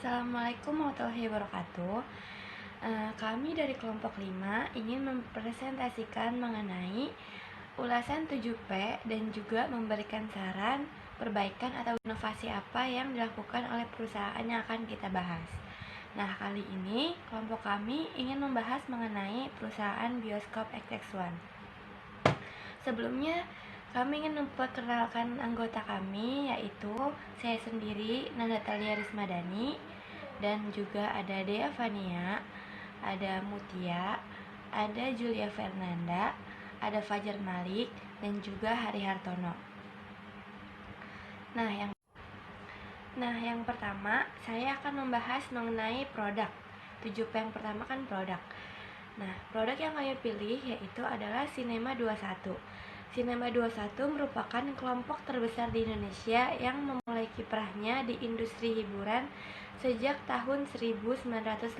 Assalamualaikum warahmatullahi wabarakatuh. Kami dari kelompok 5 ingin mempresentasikan mengenai ulasan 7P dan juga memberikan saran, perbaikan atau inovasi apa yang dilakukan oleh perusahaan yang akan kita bahas. Nah, kali ini kelompok kami ingin membahas mengenai perusahaan bioskop XX1. Sebelumnya, kami ingin memperkenalkan anggota kami, yaitu saya sendiri, Nanda Talia Rismadani, dan juga ada Dea Fania, ada Mutia, ada Julia Fernanda, ada Fajar Malik, dan juga Hari Hartono. Nah, yang pertama, saya akan membahas mengenai produk. 7P yang pertama kan produk. Nah, produk yang kami pilih yaitu adalah Cinema 21. Cinema 21 merupakan kelompok terbesar di Indonesia yang memulai kiprahnya di industri hiburan sejak tahun 1987.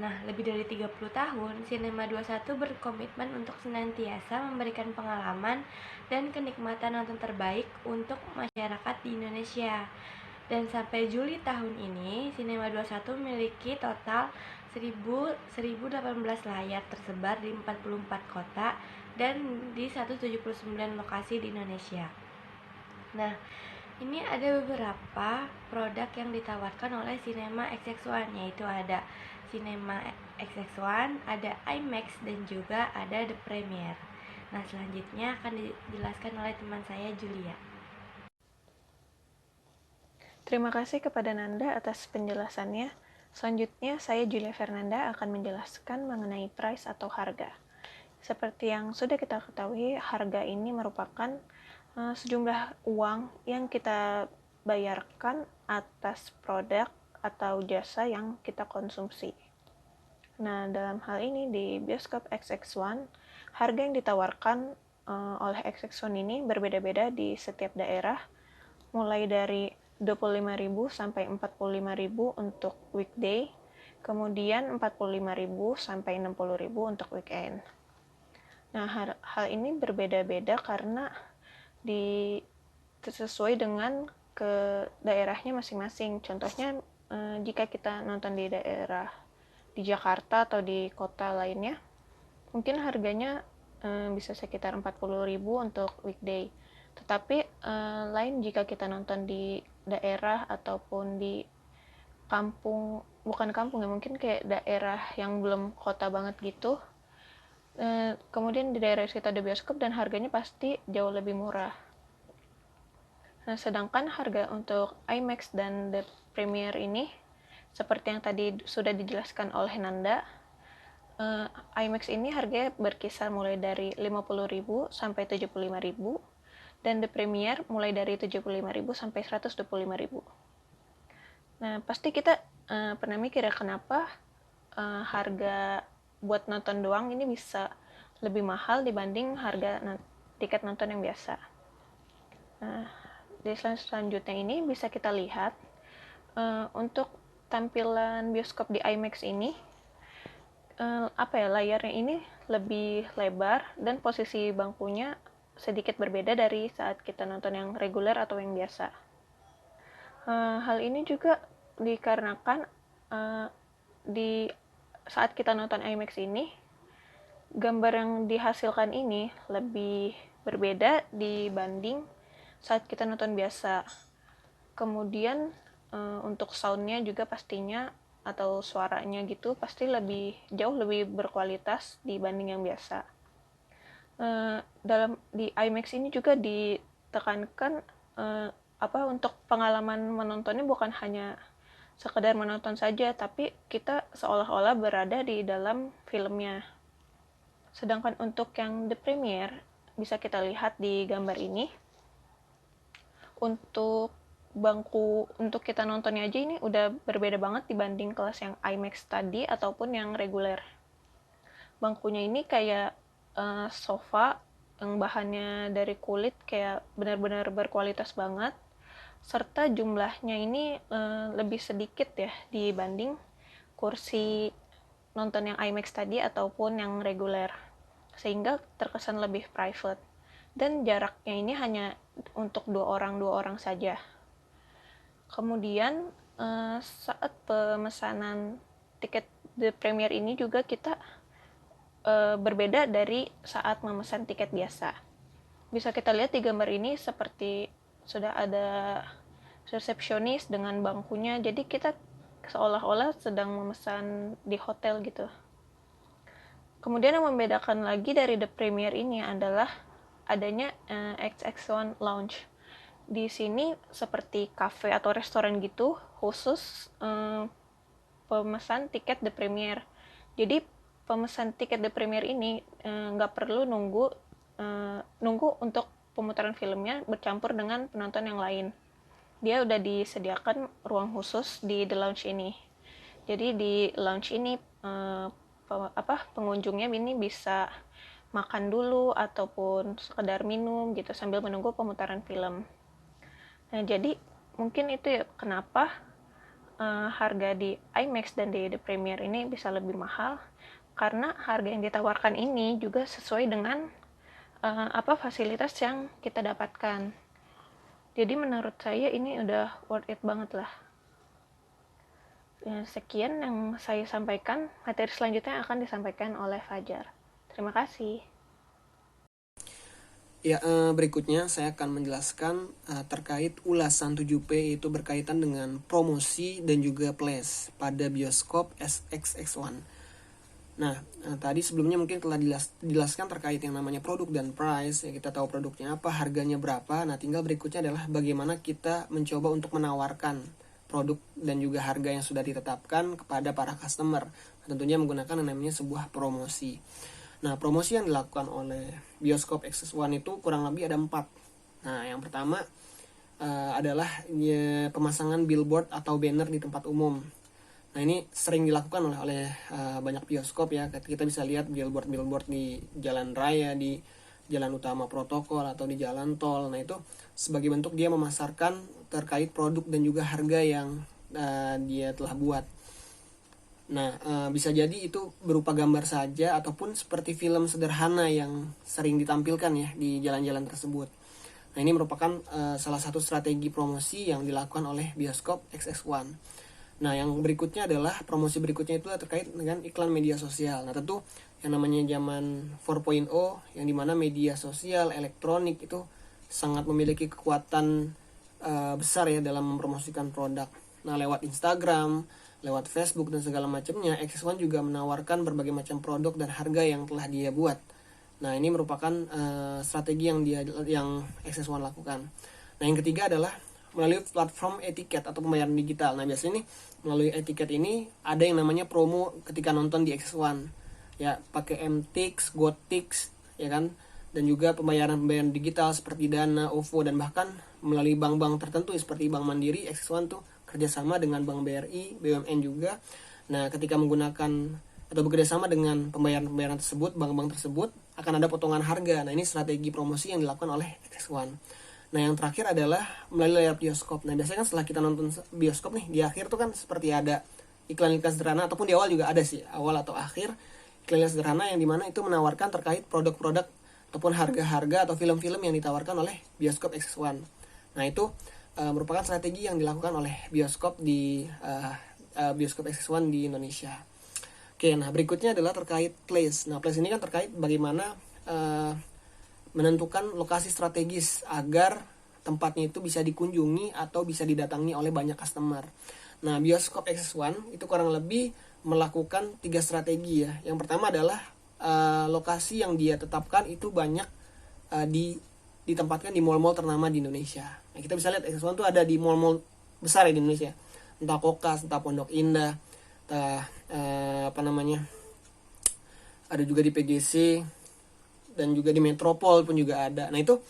Nah, lebih dari 30 tahun, Cinema 21 berkomitmen untuk senantiasa memberikan pengalaman dan kenikmatan nonton terbaik untuk masyarakat di Indonesia. Dan sampai Juli tahun ini, Cinema 21 memiliki total 1018 layar tersebar di 44 kota dan di 179 lokasi di Indonesia. Nah, ini ada beberapa produk yang ditawarkan oleh Cinema XX1, yaitu ada Cinema XX1, ada IMAX, dan juga ada The Premiere. Nah, selanjutnya akan dijelaskan oleh teman saya, Julia. Terima kasih kepada Nanda atas penjelasannya. Selanjutnya, saya Julia Fernanda akan menjelaskan mengenai price atau harga. Seperti yang sudah kita ketahui, harga ini merupakan sejumlah uang yang kita bayarkan atas produk atau jasa yang kita konsumsi. Nah, dalam hal ini di bioskop XX1, harga yang ditawarkan oleh XX1 ini berbeda-beda di setiap daerah, mulai dari 25.000 sampai 45.000 untuk weekday, kemudian 45.000 sampai 60.000 untuk weekend. Nah, hal ini berbeda-beda karena sesuai dengan ke daerahnya masing-masing. Contohnya, jika kita nonton di daerah di Jakarta atau di kota lainnya, mungkin harganya bisa sekitar 40.000 untuk weekday. Tetapi lain jika kita nonton di daerah ataupun di kampung, bukan kampung ya, mungkin kayak daerah yang belum kota banget gitu. Kemudian di daerah situ ada bioskop dan harganya pasti jauh lebih murah. Nah, sedangkan harga untuk IMAX dan The Premiere ini, seperti yang tadi sudah dijelaskan oleh Nanda, IMAX ini harganya berkisar mulai dari 50.000 sampai 75.000, dan The Premiere mulai dari 75.000 sampai 125.000. Nah, pasti kita pernah mikir ya, kenapa harga buat nonton doang ini bisa lebih mahal dibanding harga tiket nonton yang biasa. Nah, di slide selanjutnya ini bisa kita lihat untuk tampilan bioskop di IMAX ini, layarnya ini lebih lebar dan posisi bangkunya sedikit berbeda dari saat kita nonton yang reguler atau yang biasa. Hal ini juga dikarenakan di saat kita nonton IMAX ini, gambar yang dihasilkan ini lebih berbeda dibanding saat kita nonton biasa. Kemudian untuk soundnya juga pastinya atau suaranya gitu pasti jauh lebih berkualitas dibanding yang biasa. Di IMAX ini juga ditekankan untuk pengalaman menontonnya bukan hanya sekedar menonton saja, tapi kita seolah-olah berada di dalam filmnya. Sedangkan untuk yang The Premiere, bisa kita lihat di gambar ini, untuk bangku untuk kita nontonnya aja ini udah berbeda banget dibanding kelas yang IMAX tadi ataupun yang reguler. Bangkunya ini kayak sofa yang bahannya dari kulit, kayak benar-benar berkualitas banget, serta jumlahnya ini lebih sedikit ya dibanding kursi nonton yang IMAX tadi ataupun yang reguler, sehingga terkesan lebih private, dan jaraknya ini hanya untuk dua orang saja. Kemudian saat pemesanan tiket The Premier ini juga kita berbeda dari saat memesan tiket biasa. Bisa kita lihat di gambar ini seperti sudah ada resepsionis dengan bangkunya, jadi kita seolah-olah sedang memesan di hotel gitu. Kemudian yang membedakan lagi dari The Premier ini adalah adanya XX1 Lounge. Di sini seperti cafe atau restoran gitu, khusus pemesan tiket The Premier. Jadi pemesan tiket The Premier ini nggak perlu nunggu untuk pemutaran filmnya bercampur dengan penonton yang lain. Dia udah disediakan ruang khusus di The Lounge ini. Jadi di lounge ini pengunjungnya ini bisa makan dulu ataupun sekedar minum gitu sambil menunggu pemutaran film. Nah, jadi mungkin itu ya kenapa harga di IMAX dan di The Premier ini bisa lebih mahal, karena harga yang ditawarkan ini juga sesuai dengan fasilitas yang kita dapatkan. Jadi menurut saya ini udah worth it banget lah. Ya, sekian yang saya sampaikan. Materi selanjutnya akan disampaikan oleh Fajar. Terima kasih. Ya, berikutnya saya akan menjelaskan terkait ulasan 7P, itu berkaitan dengan promosi dan juga place pada bioskop SXX1. Nah, tadi sebelumnya mungkin telah dijelaskan terkait yang namanya produk dan price. Ya, kita tahu produknya apa, harganya berapa. Nah, tinggal berikutnya adalah bagaimana kita mencoba untuk menawarkan produk dan juga harga yang sudah ditetapkan kepada para customer. Tentunya menggunakan yang namanya sebuah promosi. Nah, promosi yang dilakukan oleh bioskop XX1 itu kurang lebih ada 4. Nah, yang pertama adalah pemasangan billboard atau banner di tempat umum. Nah, ini sering dilakukan oleh banyak bioskop ya. Kita bisa lihat billboard di jalan raya, di jalan utama protokol atau di jalan tol. Nah, itu sebagai bentuk dia memasarkan terkait produk dan juga harga yang dia telah buat. Nah, bisa jadi itu berupa gambar saja ataupun seperti film sederhana yang sering ditampilkan ya di jalan-jalan tersebut. Nah, ini merupakan salah satu strategi promosi yang dilakukan oleh bioskop XX1. Nah, yang berikutnya adalah promosi berikutnya itu terkait dengan iklan media sosial. Nah, tentu yang namanya zaman 4.0 yang dimana media sosial, elektronik itu sangat memiliki kekuatan besar ya dalam mempromosikan produk. Nah, lewat Instagram, lewat Facebook dan segala macamnya, XX1 juga menawarkan berbagai macam produk dan harga yang telah dia buat. Nah, ini merupakan strategi yang XX1 lakukan. Nah, yang ketiga adalah melalui platform etiket atau pembayaran digital. Nah, biasanya nih melalui etiket ini ada yang namanya promo ketika nonton di XX1. Ya, pakai MTix, GoTix, ya kan? Dan juga pembayaran digital seperti Dana, OVO, dan bahkan melalui bank-bank tertentu seperti Bank Mandiri. XX1 tuh kerjasama dengan Bank BRI, BUMN juga. Nah, ketika menggunakan atau bekerjasama dengan pembayaran tersebut, bank-bank tersebut akan ada potongan harga. Nah, ini strategi promosi yang dilakukan oleh XX1. Nah, yang terakhir adalah melalui layar bioskop. Nah, biasanya kan setelah kita nonton bioskop nih, di akhir tuh kan seperti ada iklan-iklan sederhana, ataupun di awal juga ada sih, awal atau akhir, iklan sederhana yang dimana itu menawarkan terkait produk-produk ataupun harga-harga atau film-film yang ditawarkan oleh bioskop XX1. Nah, itu merupakan strategi yang dilakukan oleh bioskop di bioskop XX1 di Indonesia. Oke, nah berikutnya adalah terkait place. Nah, place ini kan terkait bagaimana menentukan lokasi strategis agar tempatnya itu bisa dikunjungi atau bisa didatangi oleh banyak customer. Nah, bioskop XX1 itu kurang lebih melakukan 3 strategi ya. Yang pertama adalah lokasi yang dia tetapkan itu banyak ditempatkan di mall-mall ternama di Indonesia. Nah, kita bisa lihat XX1 tuh ada di mall-mall besar ya di Indonesia. Entah Kokas, entah Pondok Indah, entah ada juga di PGC dan juga di Metropol pun juga ada. Nah, itu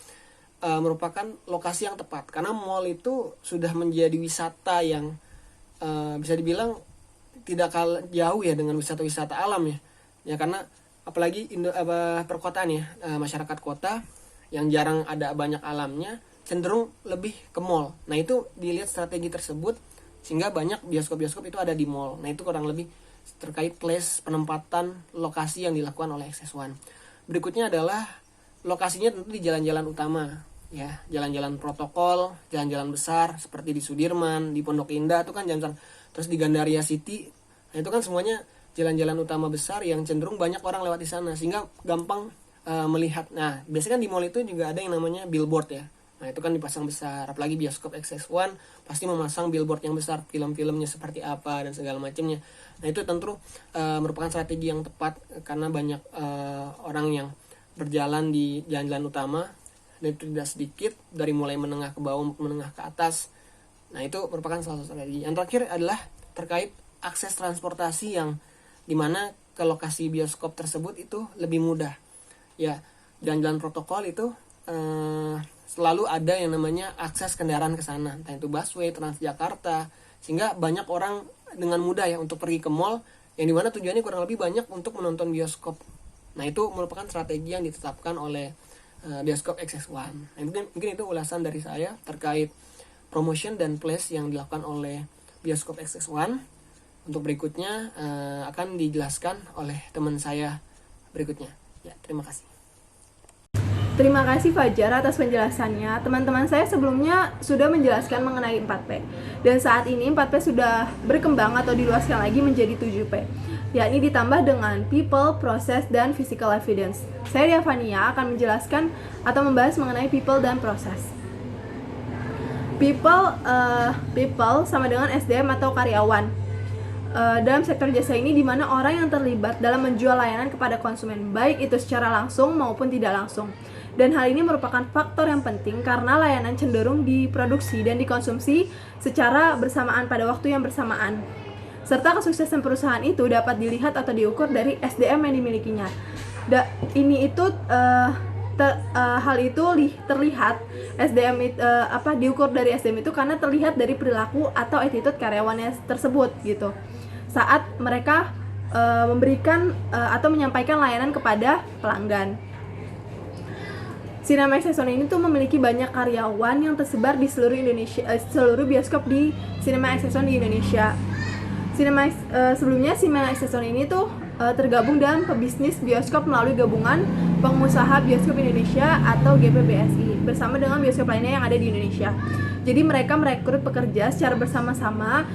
merupakan lokasi yang tepat karena mall itu sudah menjadi wisata yang bisa dibilang tidak kalah jauh ya dengan wisata-wisata alam ya. Ya, karena apalagi perkotaan ya, masyarakat kota yang jarang ada banyak alamnya cenderung lebih ke mall. Nah, itu dilihat strategi tersebut sehingga banyak bioskop-bioskop itu ada di mall. Nah, itu kurang lebih terkait place, penempatan lokasi yang dilakukan oleh XX1. Berikutnya adalah lokasinya tentu di jalan-jalan utama. ya, jalan-jalan protokol, jalan-jalan besar seperti di Sudirman, di Pondok Indah itu kan jalan, terus di Gandaria City. Nah, itu kan semuanya jalan-jalan utama besar yang cenderung banyak orang lewat di sana sehingga gampang melihat. Nah, biasanya kan di mall itu juga ada yang namanya billboard ya. Nah, itu kan dipasang besar, apalagi bioskop XX1 pasti memasang billboard yang besar, film-filmnya seperti apa dan segala macamnya. Nah, itu tentu merupakan strategi yang tepat karena banyak orang yang berjalan di jalan-jalan utama, dan itu tidak sedikit, dari mulai menengah ke bawah, menengah ke atas. Nah, itu merupakan salah satu strategi. Yang terakhir adalah terkait akses transportasi yang dimana ke lokasi bioskop tersebut itu lebih mudah. Ya, jalan-jalan protokol itu selalu ada yang namanya akses kendaraan ke sana, entah itu busway, Transjakarta, sehingga banyak orang dengan mudah ya untuk pergi ke mall yang dimana tujuannya kurang lebih banyak untuk menonton bioskop. Nah, itu merupakan strategi yang ditetapkan oleh bioskop XX1. Nah, mungkin itu ulasan dari saya terkait promotion dan place yang dilakukan oleh bioskop XX1. Untuk berikutnya akan dijelaskan oleh teman saya berikutnya. Ya, terima kasih. Terima kasih Fajar atas penjelasannya. Teman-teman saya sebelumnya sudah menjelaskan mengenai 4P. Dan saat ini 4P sudah berkembang atau diluaskan lagi menjadi 7P, yakni ditambah dengan people, process, dan physical evidence. Saya Diavania akan menjelaskan atau membahas mengenai people dan process. People sama dengan SDM atau karyawan. Dalam sektor jasa ini di mana orang yang terlibat dalam menjual layanan kepada konsumen, baik itu secara langsung maupun tidak langsung. Dan hal ini merupakan faktor yang penting karena layanan cenderung diproduksi dan dikonsumsi secara bersamaan pada waktu yang bersamaan. Serta kesuksesan perusahaan itu dapat dilihat atau diukur dari SDM yang dimilikinya. Hal itu terlihat SDM diukur dari SDM itu karena terlihat dari perilaku atau attitude karyawannya tersebut gitu. Saat mereka memberikan atau menyampaikan layanan kepada pelanggan. Cinema XX1 ini tuh memiliki banyak karyawan yang tersebar di seluruh Indonesia, seluruh bioskop di Cinema XX1 di Indonesia. Sebelumnya Cinema XX1 ini tuh tergabung dalam pebisnis bioskop melalui gabungan pengusaha bioskop Indonesia atau GPBSI bersama dengan bioskop lainnya yang ada di Indonesia. Jadi mereka merekrut pekerja secara bersama-sama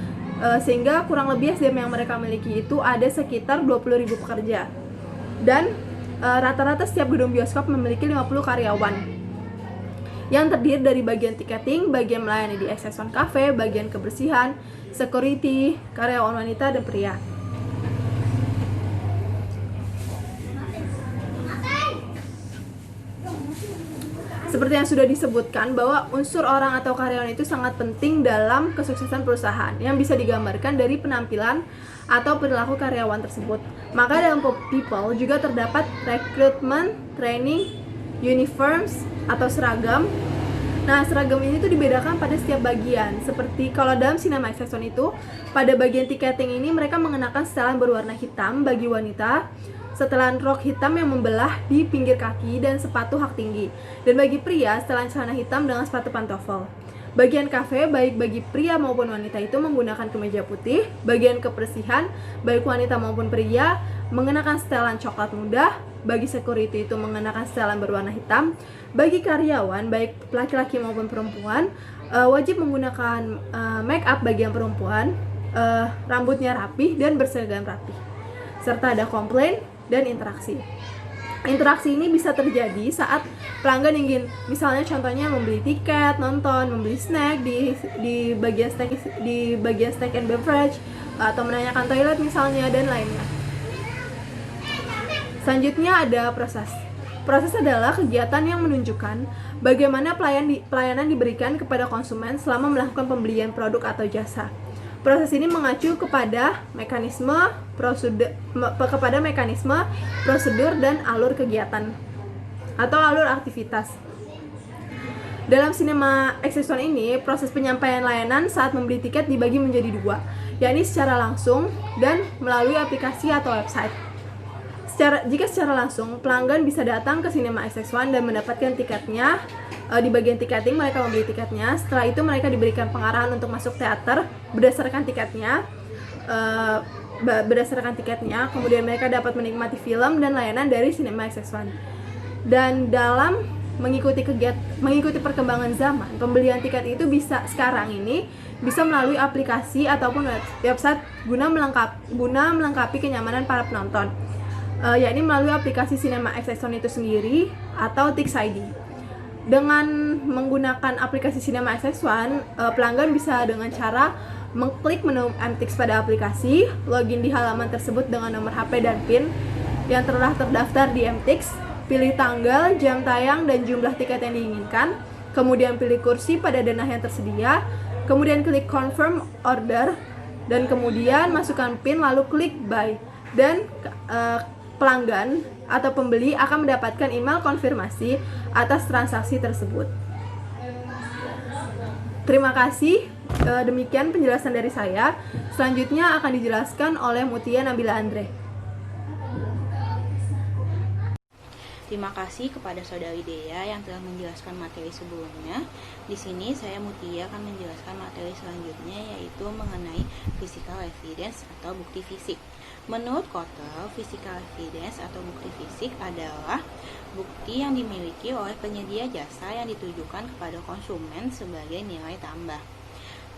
sehingga kurang lebih SDM yang mereka miliki itu ada sekitar 20.000 pekerja. Dan rata-rata setiap gedung bioskop memiliki 50 karyawan yang terdiri dari bagian tiketing, bagian melayani di XX1 Cafe, bagian kebersihan, security, karyawan wanita dan pria. Seperti yang sudah disebutkan bahwa unsur orang atau karyawan itu sangat penting dalam kesuksesan perusahaan yang bisa digambarkan dari penampilan atau perilaku karyawan tersebut. Maka dalam people juga terdapat rekrutmen, training, uniforms atau seragam. Nah, seragam ini tuh dibedakan pada setiap bagian. Seperti kalau dalam Cinema XX1 itu, pada bagian tiketing ini mereka mengenakan setelan berwarna hitam bagi wanita, setelan rok hitam yang membelah di pinggir kaki dan sepatu hak tinggi. Dan bagi pria, setelan celana hitam dengan sepatu pantofel. Bagian kafe, baik bagi pria maupun wanita itu menggunakan kemeja putih. Bagian kebersihan, baik wanita maupun pria, mengenakan setelan coklat muda. Bagi security itu mengenakan setelan berwarna hitam. Bagi karyawan, baik laki-laki maupun perempuan, wajib menggunakan make up bagi yang perempuan, rambutnya rapih dan berseragam rapih. Serta ada komplain dan interaksi. Interaksi ini bisa terjadi saat pelanggan ingin, misalnya contohnya membeli tiket, nonton, membeli snack di bagian snack and beverage, atau menanyakan toilet misalnya dan lainnya. Selanjutnya ada proses. Proses adalah kegiatan yang menunjukkan bagaimana pelayanan diberikan kepada konsumen selama melakukan pembelian produk atau jasa. Proses ini mengacu kepada mekanisme, prosedur, dan alur kegiatan atau alur aktivitas. Dalam Cinema XX1 ini, proses penyampaian layanan saat membeli tiket dibagi menjadi dua, yakni secara langsung dan melalui aplikasi atau website. Jika secara langsung, pelanggan bisa datang ke Cinema XX1 dan mendapatkan tiketnya. Di bagian tiketing mereka membeli tiketnya. Setelah itu mereka diberikan pengarahan untuk masuk teater berdasarkan tiketnya. Kemudian mereka dapat menikmati film dan layanan dari Cinema XX1. Dan dalam mengikuti perkembangan zaman, pembelian tiket itu bisa sekarang ini bisa melalui aplikasi ataupun website guna melengkapi kenyamanan para penonton, yakni melalui aplikasi Cinema Exxon itu sendiri atau Tix ID. Dengan menggunakan aplikasi Cinema Exxon, pelanggan bisa dengan cara mengklik menu MTix pada aplikasi, login di halaman tersebut dengan nomor HP dan PIN yang telah terdaftar di MTix, pilih tanggal, jam tayang, dan jumlah tiket yang diinginkan, kemudian pilih kursi pada denah yang tersedia, kemudian klik confirm order, dan kemudian masukkan PIN lalu klik buy, dan pelanggan atau pembeli akan mendapatkan email konfirmasi atas transaksi tersebut. Terima kasih, demikian penjelasan dari saya. Selanjutnya akan dijelaskan oleh Mutia Nabila Andre. Terima kasih kepada Saudari Dea yang telah menjelaskan materi sebelumnya. Di sini saya Mutia akan menjelaskan materi selanjutnya, yaitu mengenai physical evidence atau bukti fisik. Menurut Kotel, physical evidence atau bukti fisik adalah bukti yang dimiliki oleh penyedia jasa yang ditujukan kepada konsumen sebagai nilai tambah.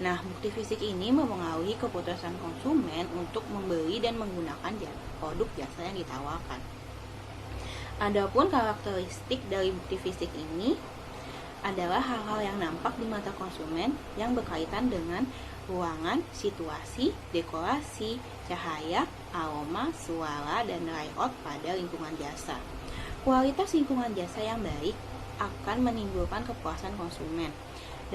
Nah, bukti fisik ini mempengaruhi keputusan konsumen untuk membeli dan menggunakan produk jasa yang ditawarkan. Adapun karakteristik dari bukti fisik ini adalah hal-hal yang nampak di mata konsumen yang berkaitan dengan ruangan, situasi, dekorasi, cahaya, aroma, suara, dan layout pada lingkungan jasa. Kualitas lingkungan jasa yang baik akan menimbulkan kepuasan konsumen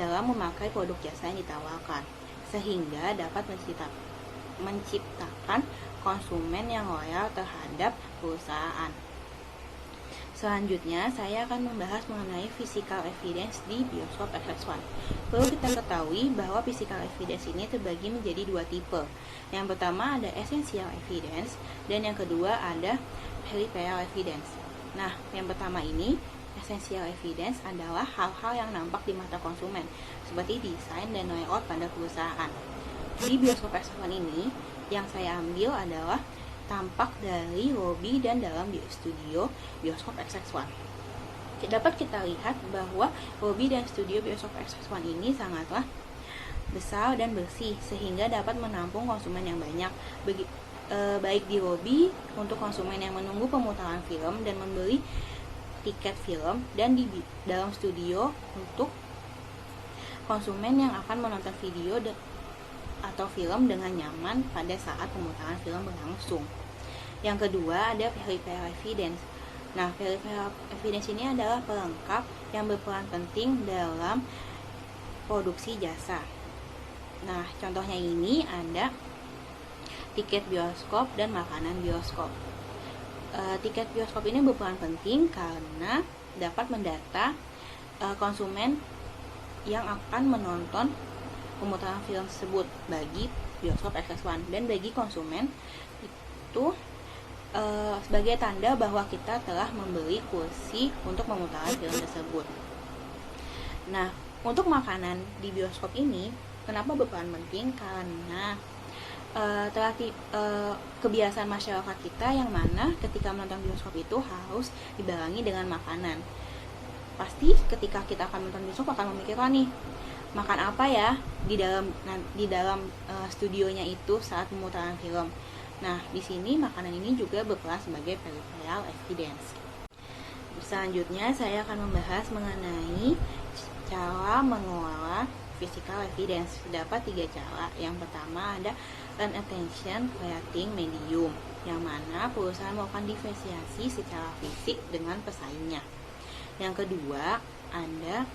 dalam memakai produk jasa yang ditawarkan, sehingga dapat menciptakan konsumen yang loyal terhadap perusahaan. Selanjutnya, saya akan membahas mengenai physical evidence di bioskop FX1. Perlu kita ketahui bahwa physical evidence ini terbagi menjadi dua tipe. Yang pertama ada essential evidence, dan yang kedua ada peripheral evidence. Nah, yang pertama ini, essential evidence adalah hal-hal yang nampak di mata konsumen, seperti desain dan layout pada perusahaan. Di bioskop FX1 ini, yang saya ambil adalah tampak dari lobi dan dalam studio bioskop XX1. Dapat kita lihat bahwa lobi dan studio bioskop XX1 ini sangatlah besar dan bersih, sehingga dapat menampung konsumen yang banyak, baik di lobi untuk konsumen yang menunggu pemutaran film dan membeli tiket film, dan di dalam studio untuk konsumen yang akan menonton video atau film dengan nyaman pada saat pemutaran film berlangsung. Yang kedua ada peripheral evidence. Nah, peripheral evidence ini adalah pelengkap yang berperan penting dalam produksi jasa. Nah, contohnya ini ada tiket bioskop dan makanan bioskop. Tiket bioskop ini berperan penting karena dapat mendata konsumen yang akan menonton pemutaran film tersebut bagi bioskop FX1, dan bagi konsumen itu sebagai tanda bahwa kita telah membeli kursi untuk pemutaran film tersebut. Nah, untuk makanan di bioskop ini kenapa berperan penting? Karena kebiasaan masyarakat kita yang mana ketika menonton bioskop itu harus dibarengi dengan makanan. Pasti ketika kita akan menonton bioskop akan memikirkan nih, makan apa ya di dalam studionya itu saat pemutaran film. Nah, di sini makanan ini juga berperan sebagai peripheral evidence. Selanjutnya saya akan membahas mengenai cara mengelola physical evidence. Terdapat 3 cara. Yang pertama ada attention creating medium, yang mana perusahaan melakukan diferensiasi secara fisik dengan pesaingnya. Yang kedua ada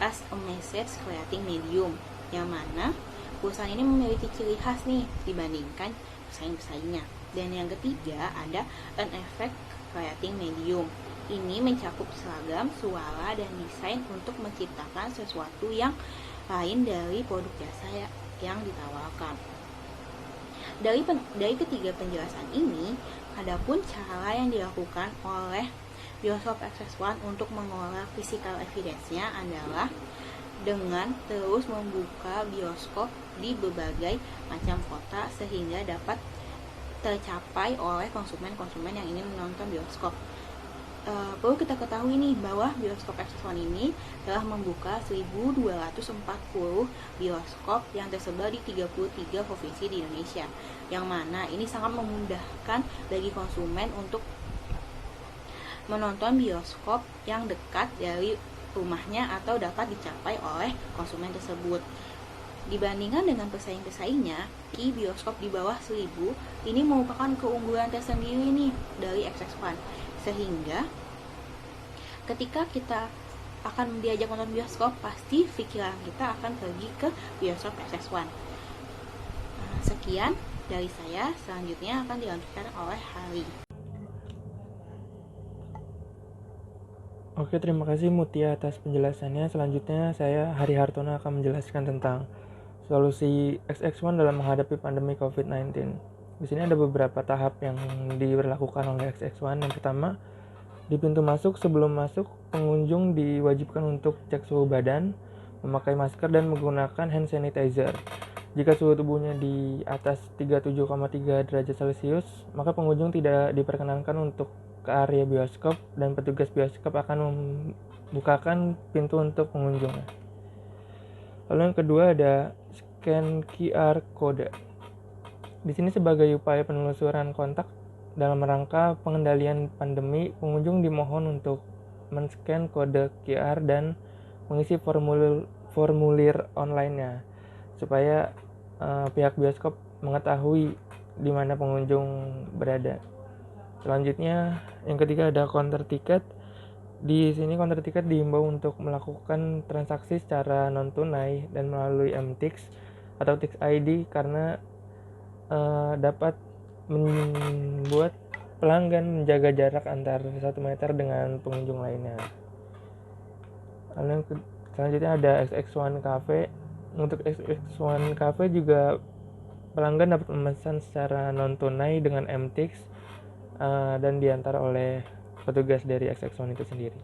as a message creating medium, yang mana perusahaan ini memiliki ciri khas nih dibandingkan pesaing-pesaingnya. Dan yang ketiga ada an effect creating medium. Ini mencakup seragam, suara, dan desain untuk menciptakan sesuatu yang lain dari produk jasa yang ditawarkan. Dari ketiga penjelasan ini, adapun cara yang dilakukan oleh bioskop FX1 untuk mengelola physical evidence-nya adalah dengan terus membuka bioskop di berbagai macam kota sehingga dapat tercapai oleh konsumen-konsumen yang ingin menonton bioskop. perlu kita ketahui nih bahwa bioskop Access One ini telah membuka 1.240 bioskop yang tersebar di 33 provinsi di Indonesia, yang mana ini sangat memudahkan bagi konsumen untuk menonton bioskop yang dekat dari rumahnya atau dapat dicapai oleh konsumen tersebut. Dibandingkan dengan pesaing-pesaingnya, bioskop di bawah 1.000 ini merupakan keunggulan tersendiri nih dari Access One. Sehingga ketika kita akan diajak nonton bioskop, pasti pikiran kita akan pergi ke bioskop Access One. Sekian dari saya, selanjutnya akan dilanjutkan oleh Hari. Oke, terima kasih Mutia atas penjelasannya. Selanjutnya saya Hari Hartono akan menjelaskan tentang solusi XX1 dalam menghadapi pandemi COVID-19. Di sini ada beberapa tahap yang diberlakukan oleh XX1. Yang pertama, di pintu masuk, sebelum masuk, pengunjung diwajibkan untuk cek suhu badan, memakai masker, dan menggunakan hand sanitizer. Jika suhu tubuhnya di atas 37,3 derajat Celcius, maka pengunjung tidak diperkenankan untuk ke area bioskop dan petugas bioskop akan membukakan pintu untuk pengunjung. Lalu yang kedua ada scan QR code. Di sini sebagai upaya penelusuran kontak dalam rangka pengendalian pandemi, pengunjung dimohon untuk men-scan kode QR dan mengisi formulir online-nya supaya pihak bioskop mengetahui di mana pengunjung berada. Selanjutnya, yang ketiga ada counter tiket. Di sini counter tiket diimbau untuk melakukan transaksi secara non tunai dan melalui MTix atau Tix ID karena dapat membuat pelanggan menjaga jarak antar 1 meter dengan pengunjung lainnya. Lalu yang selanjutnya ada XX1 Cafe. Untuk XX1 Cafe juga pelanggan dapat memesan secara non tunai dengan MTix dan diantar oleh petugas dari XX1 itu sendiri.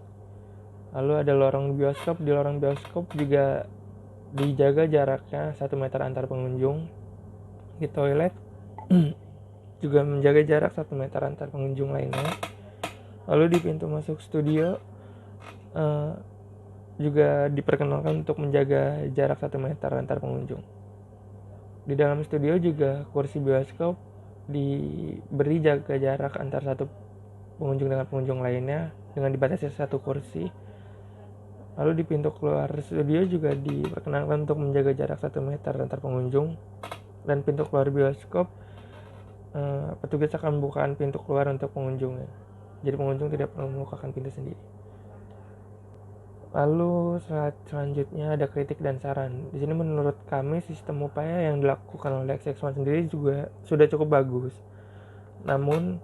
Lalu ada lorong bioskop. Di lorong bioskop juga dijaga jaraknya 1 meter antar pengunjung. Di toilet juga menjaga jarak 1 meter antar pengunjung lainnya. Lalu di pintu masuk studio juga diperkenalkan untuk menjaga jarak 1 meter antar pengunjung. Di dalam studio juga kursi bioskop diberi jaga jarak antar satu pengunjung dengan pengunjung lainnya dengan dibatasi 1 kursi. Lalu di pintu keluar studio juga diperkenalkan untuk menjaga jarak 1 meter antar pengunjung. Dan pintu keluar bioskop, petugas akan membukakan pintu keluar untuk pengunjungnya. Jadi pengunjung tidak perlu membukakan pintu sendiri. Lalu selanjutnya ada kritik dan saran. Di sini menurut kami sistem upaya yang dilakukan oleh XX1 sendiri juga sudah cukup bagus. Namun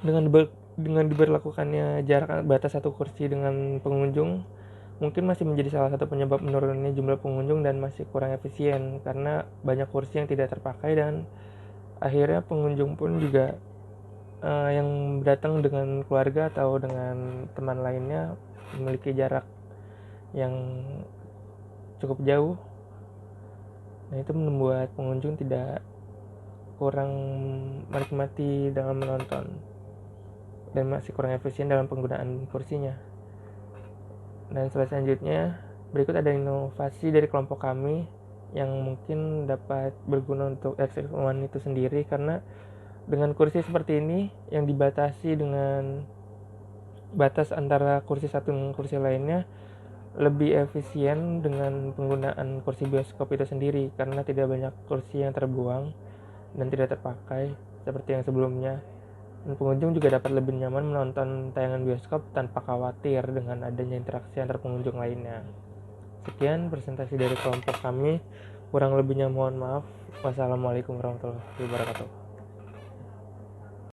dengan diberlakukannya jarak batas 1 kursi dengan pengunjung mungkin masih menjadi salah satu penyebab menurunnya jumlah pengunjung dan masih kurang efisien karena banyak kursi yang tidak terpakai dan akhirnya pengunjung pun juga yang datang dengan keluarga atau dengan teman lainnya memiliki jarak yang cukup jauh. Nah, itu membuat pengunjung tidak kurang menikmati dalam menonton dan masih kurang efisien dalam penggunaan kursinya. Dan selanjutnya berikut ada inovasi dari kelompok kami yang mungkin dapat berguna untuk XX1 itu sendiri karena dengan kursi seperti ini yang dibatasi dengan batas antara kursi satu dengan kursi lainnya lebih efisien dengan penggunaan kursi bioskop itu sendiri karena tidak banyak kursi yang terbuang dan tidak terpakai seperti yang sebelumnya. Dan pengunjung juga dapat lebih nyaman menonton tayangan bioskop tanpa khawatir dengan adanya interaksi antar pengunjung lainnya. Sekian presentasi dari kelompok kami. Kurang lebihnya mohon maaf. Wassalamualaikum warahmatullahi wabarakatuh.